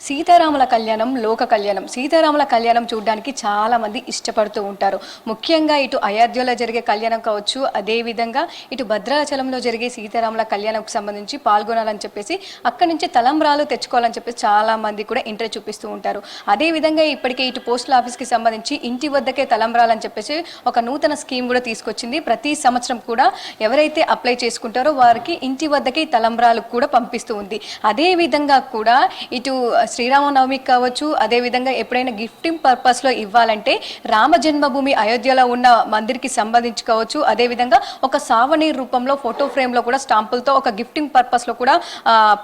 సీతారాముల కళ్యాణం లోక కళ్యాణం. సీతారాముల కళ్యాణం చూడడానికి చాలా మంది ఇష్టపడుతూ ఉంటారు. ముఖ్యంగా ఇటు అయోధ్యలో జరిగే కళ్యాణం కావచ్చు, అదేవిధంగా ఇటు భద్రాచలంలో జరిగే సీతారాముల కళ్యాణంకు సంబంధించి పాల్గొనాలని చెప్పేసి అక్కడి నుంచి తలంబ్రాలు తెచ్చుకోవాలని చెప్పేసి చాలా మంది కూడా ఇంట్రెస్ట్ చూపిస్తూ ఉంటారు. అదేవిధంగా ఇప్పటికే ఇటు పోస్టల్ ఆఫీస్కి సంబంధించి ఇంటి వద్దకే తలంబ్రాలని చెప్పేసి ఒక నూతన స్కీమ్ కూడా తీసుకొచ్చింది. ప్రతి సంవత్సరం కూడా ఎవరైతే అప్లై చేసుకుంటారో వారికి ఇంటి వద్దకే తలంబ్రాలు కూడా పంపిస్తూ ఉంది. అదేవిధంగా కూడా ఇటు శ్రీరామనవమికి కావచ్చు, అదేవిధంగా ఎప్పుడైనా గిఫ్టింగ్ పర్పస్లో ఇవ్వాలంటే రామ జన్మభూమి అయోధ్యలో ఉన్న మందిర్కి సంబంధించి కావచ్చు, అదేవిధంగా ఒక సావనీర్ రూపంలో ఫోటో ఫ్రేమ్లో కూడా స్టాంపులతో ఒక గిఫ్టింగ్ పర్పస్లో కూడా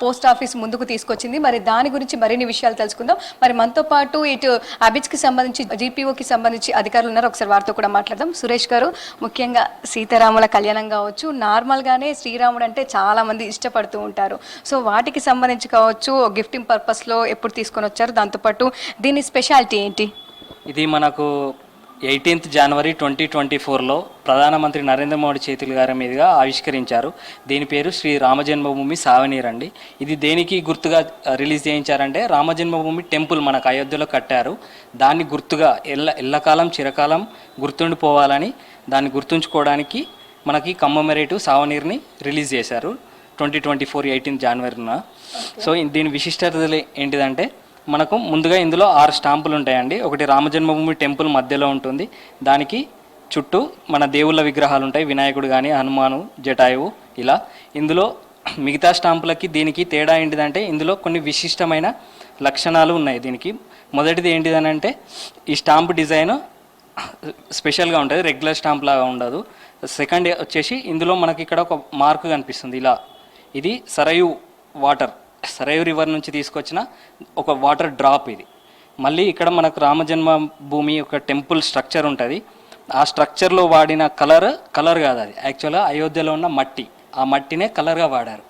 పోస్ట్ ఆఫీస్ ముందుకు తీసుకొచ్చింది. మరి దాని గురించి మరిన్ని విషయాలు తెలుసుకుందాం. మరి మనతో పాటు ఇటు అబిజ్కి సంబంధించి, జీపీఓకి సంబంధించి అధికారులు ఉన్నారు. ఒకసారి వారితో కూడా మాట్లాడదాం. సురేష్ గారు, ముఖ్యంగా సీతారాముల కళ్యాణం కావచ్చు, నార్మల్గానే శ్రీరాముడు అంటే చాలా మంది ఇష్టపడుతూ ఉంటారు. సో వాటికి సంబంధించి కావచ్చు, గిఫ్టింగ్ పర్పస్లో ఎప్పుడు తీసుకొని వచ్చారు, దాంతోపాటు దీని స్పెషాలిటీ ఏంటి? ఇది మనకు 18th జనవరి 2024లో ప్రధానమంత్రి నరేంద్ర మోడీ చేతుల గారి మీదుగా ఆవిష్కరించారు. దీని పేరు శ్రీ రామజన్మభూమి సావనీర్ అండి. ఇది దేనికి గుర్తుగా రిలీజ్ చేయించారంటే, రామజన్మభూమి టెంపుల్ మనకు అయోధ్యలో కట్టారు. దాన్ని గుర్తుగా ఎల్లకాలం చిరకాలం గుర్తుండిపోవాలని, దాన్ని గుర్తుంచుకోవడానికి మనకి కమ్మమరేటివ్ సావనీర్ని రిలీజ్ చేశారు 2024 18th జనవరిన. సో దీని విశిష్టతలు ఏంటిదంటే, మనకు ముందుగా ఇందులో 6 స్టాంపులు ఉంటాయండి. ఒకటి రామజన్మభూమి టెంపుల్ మధ్యలో ఉంటుంది, దానికి చుట్టూ మన దేవుళ్ళ విగ్రహాలు ఉంటాయి, వినాయకుడు కానీ, హనుమాను, జటాయువు ఇలా. ఇందులో మిగతా స్టాంపులకి దీనికి తేడా ఏంటిదంటే, ఇందులో కొన్ని విశిష్టమైన లక్షణాలు ఉన్నాయి దీనికి. మొదటిది ఏంటిదనంటే, ఈ స్టాంప్ డిజైన్ స్పెషల్గా ఉంటుంది, రెగ్యులర్ స్టాంప్ లాగా ఉండదు. సెకండ్ వచ్చేసి, ఇందులో మనకి ఇక్కడ ఒక మార్క్ కనిపిస్తుంది ఇలా. ఇది సరయు రివర్ నుంచి తీసుకొచ్చిన ఒక వాటర్ డ్రాప్ ఇది. మళ్ళీ ఇక్కడ మనకు రామజన్మభూమి ఒక టెంపుల్ స్ట్రక్చర్ ఉంటుంది. ఆ స్ట్రక్చర్లో వాడిన కలర్ కాదు, అది యాక్చువల్గా అయోధ్యలో ఉన్న మట్టి, ఆ మట్టినే కలర్గా వాడారు.